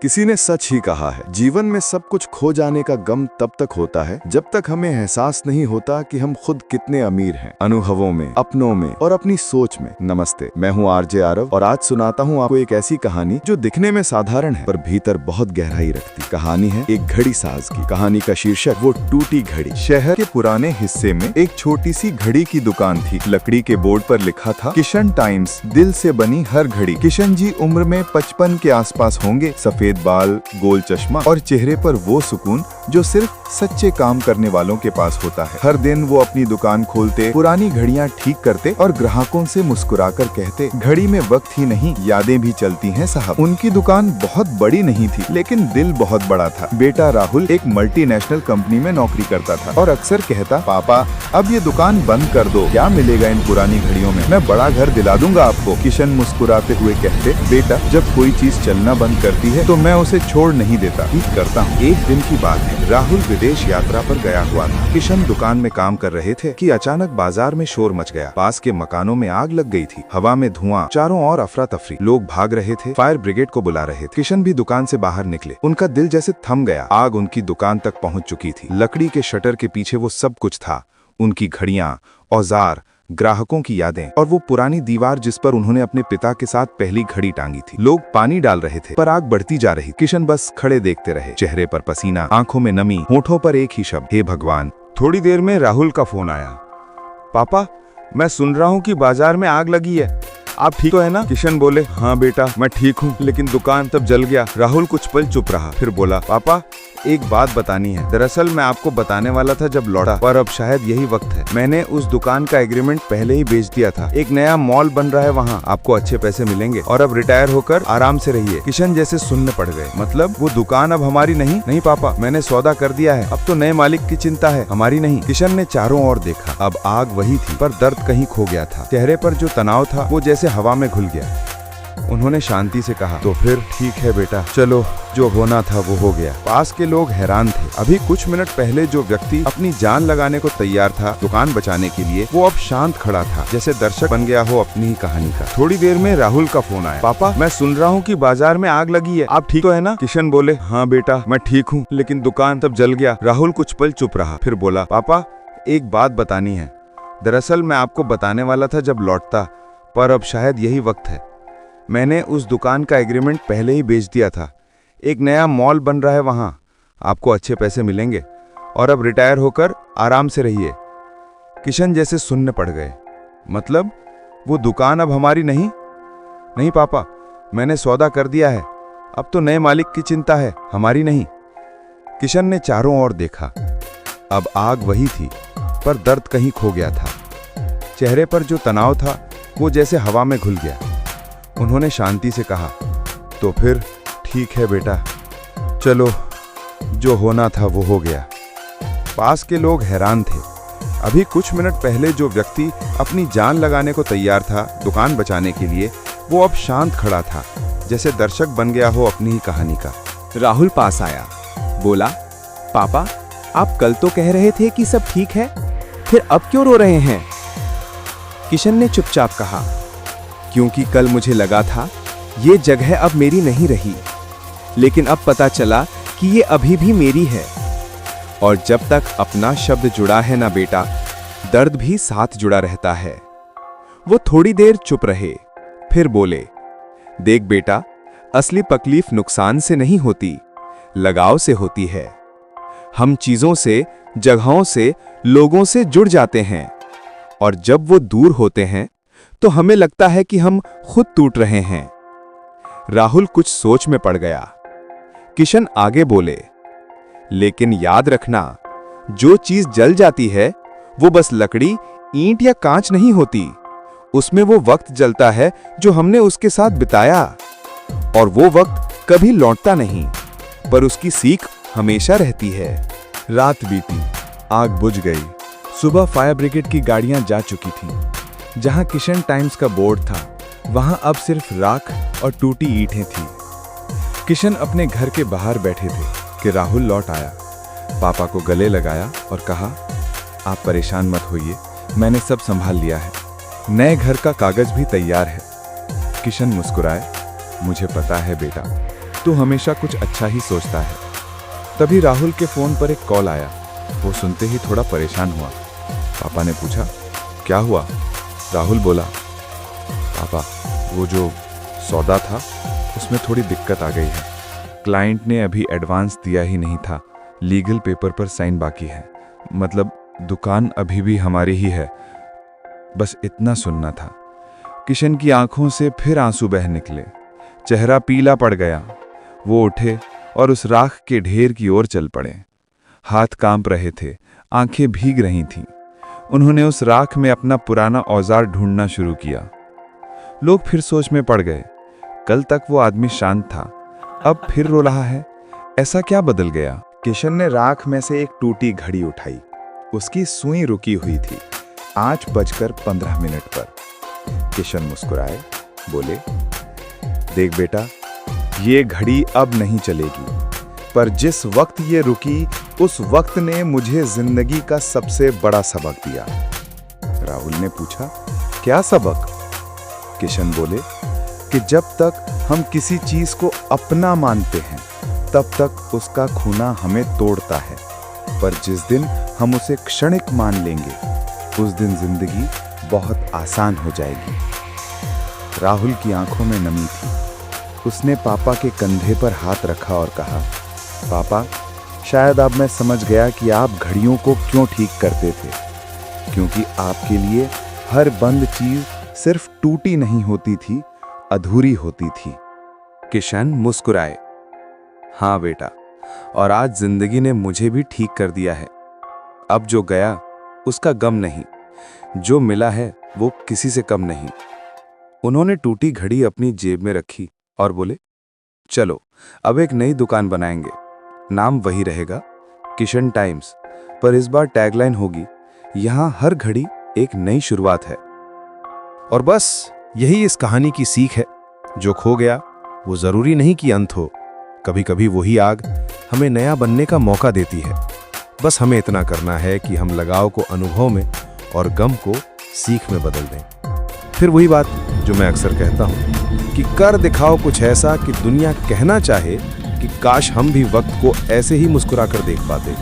किसी ने सच ही कहा है, जीवन में सब कुछ खो जाने का गम तब तक होता है जब तक हमें एहसास नहीं होता कि हम खुद कितने अमीर हैं, अनुभवों में, अपनों में और अपनी सोच में। नमस्ते, मैं हूँ आरजे आरव और आज सुनाता हूँ आपको एक ऐसी कहानी जो दिखने में साधारण है पर भीतर बहुत गहराई रखती। कहानी है एक घड़ी साज की। कहानी का शीर्षक वो टूटी घड़ी। शहर के पुराने हिस्से में एक छोटी सी घड़ी की दुकान थी। लकड़ी के बोर्ड पर लिखा था किशन टाइम्स, दिल से बनी हर घड़ी। किशन जी उम्र में 55 के आसपास होंगे। सफेद बाल, गोल चश्मा और चेहरे पर वो सुकून जो सिर्फ सच्चे काम करने वालों के पास होता है। हर दिन वो अपनी दुकान खोलते, पुरानी घड़ियां ठीक करते और ग्राहकों से मुस्कुराकर कहते, घड़ी में वक्त ही नहीं यादें भी चलती हैं साहब। उनकी दुकान बहुत बड़ी नहीं थी लेकिन दिल बहुत बड़ा था। बेटा राहुल एक मल्टीनेशनल कंपनी में नौकरी करता था और अक्सर कहता, पापा अब ये दुकान बंद कर दो, क्या मिलेगा इन पुरानी घड़ियों में, मैं बड़ा घर दिला दूंगा आपको। किशन मुस्कुराते हुए कहते, बेटा जब कोई चीज चलना बंद करती है तो मैं उसे छोड़ नहीं देता, ठीक करता हूँ। एक दिन की बात है, राहुल विदेश यात्रा पर गया हुआ था। किशन दुकान में काम कर रहे थे कि अचानक बाजार में शोर मच गया। पास के मकानों में आग लग गई थी। हवा में धुआं, चारों ओर अफरा तफरी, लोग भाग रहे थे, फायर ब्रिगेड को बुला रहे थे। किशन भी दुकान से बाहर निकले। उनका दिल जैसे थम गया। आग उनकी दुकान तक पहुंच चुकी थी। लकड़ी के शटर के पीछे वो सब कुछ था, उनकी घड़ियां, औजार, ग्राहकों की यादें और वो पुरानी दीवार जिस पर उन्होंने अपने पिता के साथ पहली घड़ी टांगी थी। लोग पानी डाल रहे थे पर आग बढ़ती जा रही। किशन बस खड़े देखते रहे, चेहरे पर पसीना, आंखों में नमी, होठों पर एक ही शब्द, हे भगवान। थोड़ी देर में राहुल का फोन आया। पापा मैं सुन रहा हूँ कि बाजार में आग लगी है, आप ठीक तो है ना? किशन बोले, हाँ बेटा मैं ठीक हूँ, लेकिन दुकान तब जल गया। राहुल कुछ पल चुप रहा, फिर बोला, पापा एक बात बतानी है। दरअसल मैं आपको बताने वाला था जब लौटा, पर अब शायद यही वक्त है। मैंने उस दुकान का एग्रीमेंट पहले ही बेच दिया था। एक नया मॉल बन रहा है वहाँ, आपको अच्छे पैसे मिलेंगे और अब रिटायर होकर आराम से रहिए। किशन जैसे सुन्न पड़ गए। मतलब वो दुकान अब हमारी नहीं? नहीं पापा, मैंने सौदा कर दिया है, अब तो नए मालिक की चिंता है, हमारी नहीं। किशन ने चारों ओर देखा। अब आग वही थी पर दर्द कहीं खो गया था। चेहरे पर जो तनाव था वो जैसे हवा में घुल गया। उन्होंने शांति से कहा, तो फिर ठीक है बेटा, चलो जो होना था वो हो गया। पास के लोग हैरान थे। अभी कुछ मिनट पहले जो व्यक्ति अपनी जान लगाने को तैयार था दुकान बचाने के लिए, वो अब शांत खड़ा था, जैसे दर्शक बन गया हो अपनी ही कहानी का। थोड़ी देर में राहुल का फोन आया। पापा मैं सुन रहा हूँ कि बाजार में आग लगी है, आप ठीक तो है ना? किशन बोले, हाँ बेटा मैं ठीक हूँ, लेकिन दुकान तब जल गया। राहुल कुछ पल चुप रहा, फिर बोला, पापा एक बात बतानी है। दरअसल मैं आपको बताने वाला था जब लौटता, पर अब शायद यही वक्त है। मैंने उस दुकान का एग्रीमेंट पहले ही बेच दिया था। एक नया मॉल बन रहा है वहाँ, आपको अच्छे पैसे मिलेंगे और अब रिटायर होकर आराम से रहिए। किशन जैसे सुन्न पड़ गए। मतलब वो दुकान अब हमारी नहीं? नहीं पापा, मैंने सौदा कर दिया है, अब तो नए मालिक की चिंता है, हमारी नहीं। किशन ने चारों ओर देखा। अब आग वही थी पर दर्द कहीं खो गया था। चेहरे पर जो तनाव था वो जैसे हवा में घुल गया। उन्होंने शांति से कहा, तो फिर ठीक है बेटा, चलो जो होना था वो हो गया। पास के लोग हैरान थे। अभी कुछ मिनट पहले जो व्यक्ति अपनी जान लगाने को तैयार था दुकान बचाने के लिए, वो अब शांत खड़ा था, जैसे दर्शक बन गया हो अपनी ही कहानी का। राहुल पास आया, बोला, पापा आप कल तो कह रहे थे कि सब ठीक है, फिर अब क्यों रो रहे हैं? किशन ने चुपचाप कहा, क्योंकि कल मुझे लगा था ये जगह अब मेरी नहीं रही, लेकिन अब पता चला कि ये अभी भी मेरी है। और जब तक अपना शब्द जुड़ा है ना बेटा, दर्द भी साथ जुड़ा रहता है। वो थोड़ी देर चुप रहे, फिर बोले, देख बेटा, असली तकलीफ नुकसान से नहीं होती, लगाव से होती है। हम चीजों से, जगहों से, लोगों से जुड़ जाते हैं और जब वो दूर होते हैं तो हमें लगता है कि हम खुद टूट रहे हैं। राहुल कुछ सोच में पड़ गया। किशन आगे बोले, लेकिन याद रखना, जो चीज जल जाती है वो बस लकड़ी, ईंट या कांच नहीं होती, उसमें वो वक्त जलता है जो हमने उसके साथ बिताया, और वो वक्त कभी लौटता नहीं, पर उसकी सीख हमेशा रहती है। रात बीती, आग बुझ गई। सुबह फायर ब्रिगेड की गाड़ियां जा चुकी थीं। जहां किशन टाइम्स का बोर्ड था, वहां अब सिर्फ राख और टूटी ईंटें थीं। किशन अपने घर के बाहर बैठे थे कि राहुल लौट आया। पापा को गले लगाया और कहा, आप परेशान मत होइए, मैंने सब संभाल लिया है, नए घर का कागज भी तैयार है। किशन मुस्कुराए, मुझे पता है बेटा, तू हमेशा कुछ अच्छा ही सोचता है। तभी राहुल के फोन पर एक कॉल आया। वो सुनते ही थोड़ा परेशान हुआ। पापा ने पूछा, क्या हुआ? राहुल बोला, पापा वो जो सौदा था उसमें थोड़ी दिक्कत आ गई है। क्लाइंट ने अभी एडवांस दिया ही नहीं था, लीगल पेपर पर साइन बाकी है। मतलब दुकान अभी भी हमारी ही है। बस इतना सुनना था। किशन की आंखों से फिर आंसू बह निकले, चेहरा पीला पड़ गया। वो उठे और उस राख के ढेर की ओर चल पड़े। हाथ कांप रहे थे, आंखें भीग रही थीं। उन्होंने उस राख में अपना पुराना औजार ढूंढना शुरू किया। लोग फिर सोच में पड़ गए। कल तक वो आदमी शांत था, अब फिर रो रहा है। ऐसा क्या बदल गया? किशन ने राख में से एक टूटी घड़ी उठाई। उसकी सुई रुकी हुई थी, 8:15 पर। किशन मुस्कुराए, बोले, देख बेटा, ये घड़ी अब नहीं चलेगी, पर जिस वक्त ये रुकी उस वक्त ने मुझे जिंदगी का सबसे बड़ा सबक दिया। राहुल ने पूछा, क्या सबक? किशन बोले कि जब तक हम किसी चीज को अपना मानते हैं तब तक उसका खूना हमें तोड़ता है, पर जिस दिन हम उसे क्षणिक मान लेंगे उस दिन जिंदगी बहुत आसान हो जाएगी। राहुल की आंखों में नमी थी। उसने पापा के कंधे पर हाथ रखा और कहा, पापा, शायद अब मैं समझ गया कि आप घड़ियों को क्यों ठीक करते थे, क्योंकि आपके लिए हर बंद चीज सिर्फ टूटी नहीं होती थी, अधूरी होती थी। किशन मुस्कुराए, हाँ बेटा, और आज जिंदगी ने मुझे भी ठीक कर दिया है। अब जो गया उसका गम नहीं, जो मिला है वो किसी से कम नहीं। उन्होंने टूटी घड़ी अपनी जेब में रखी और बोले, चलो अब एक नई दुकान बनाएंगे। नाम वही रहेगा, किशन टाइम्स, पर इस बार टैगलाइन होगी, यहां हर घड़ी एक नई शुरुआत है। और बस यही इस कहानी की सीख है। जो खो गया वो जरूरी नहीं कि अंत हो। कभी कभी वही आग हमें नया बनने का मौका देती है। बस हमें इतना करना है कि हम लगाव को अनुभव में और गम को सीख में बदल दें। फिर वही बात जो मैं अक्सर कहता हूं कि कर दिखाओ कुछ ऐसा कि दुनिया कहना चाहे कि काश हम भी वक्त को ऐसे ही मुस्कुराकर देख पाते।